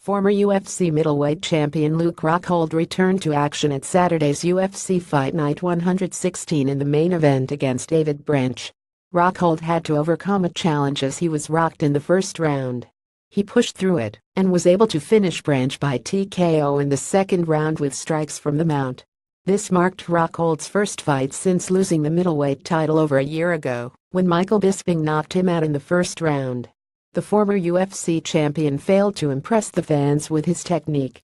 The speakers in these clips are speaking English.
Former UFC middleweight champion Luke Rockhold returned to action at Saturday's UFC Fight Night 116 in the main event against David Branch. Rockhold had to overcome a challenge as he was rocked in the first round. He pushed through it and was able to finish Branch by TKO in the second round with strikes from the mount. This marked Rockhold's first fight since losing the middleweight title over a year ago, when Michael Bisping knocked him out in the first round. The former UFC champion failed to impress the fans with his technique.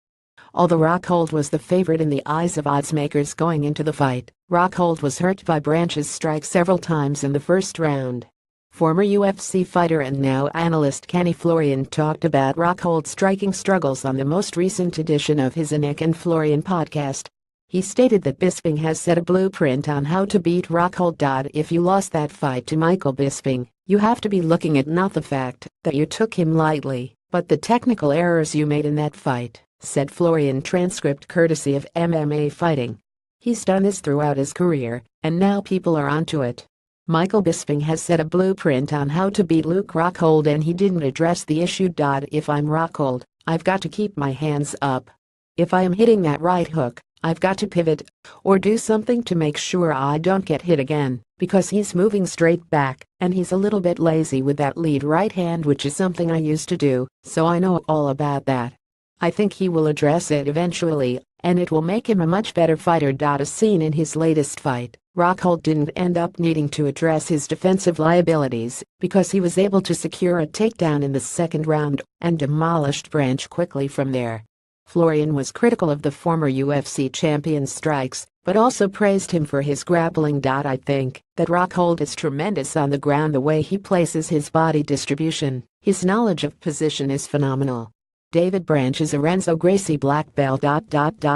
Although Rockhold was the favorite in the eyes of oddsmakers going into the fight, Rockhold was hurt by Branch's strike several times in the first round. Former UFC fighter and now analyst Florian talked about Rockhold's striking struggles on the most recent edition of his Nick and Florian podcast. He stated that Bisping has set a blueprint on how to beat Rockhold. If you lost that fight to Michael Bisping, you have to be looking at not the fact that you took him lightly, but the technical errors you made in that fight, said Florian, transcript courtesy of MMA Fighting. He's done this throughout his career, and now people are onto it. Michael Bisping has set a blueprint on how to beat Luke Rockhold and he didn't address the issue. If I'm Rockhold, I've got to keep my hands up. If I am hitting that right hook, I've got to pivot or do something to make sure I don't get hit again, because he's moving straight back and he's a little bit lazy with that lead right hand, which is something I used to do, so I know all about that. I think he will address it eventually, and it will make him a much better fighter. As seen in his latest fight, Rockhold didn't end up needing to address his defensive liabilities because he was able to secure a takedown in the second round and demolished Branch quickly from there. Florian was critical of the former UFC champion's strikes, but also praised him for his grappling. I think that Rockhold is tremendous on the ground. The way he places his body distribution, his knowledge of position is phenomenal. David Branch is a Renzo Gracie black belt.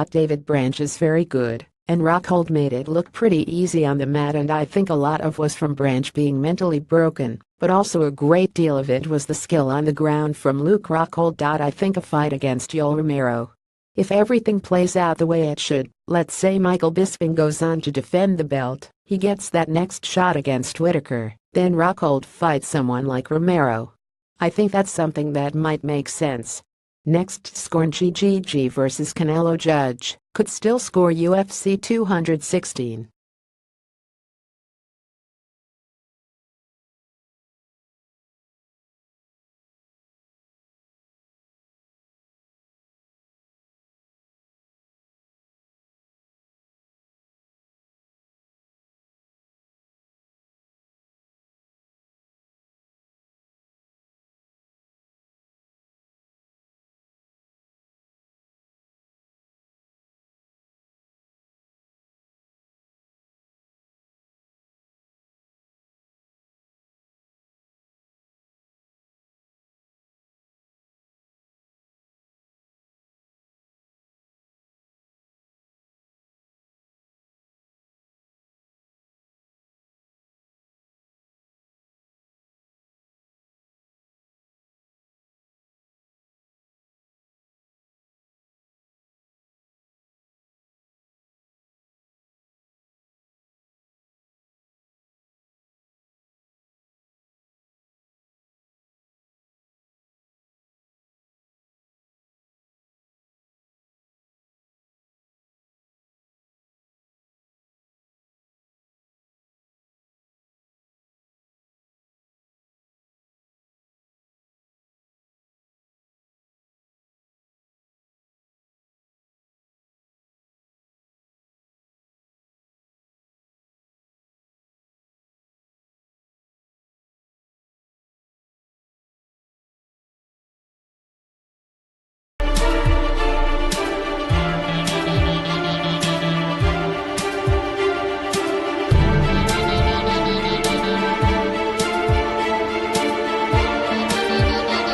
David Branch is very good, and Rockhold made it look pretty easy on the mat, and I think a lot of was from Branch being mentally broken, but also a great deal of it was the skill on the ground from Luke Rockhold. I think a fight against Yoel Romero, if everything plays out the way it should, let's say Michael Bisping goes on to defend the belt, he gets that next shot against Whitaker, then Rockhold fights someone like Romero. I think that's something that might make sense. Next, Scorn GGG versus Canelo. Judge could still score UFC 216.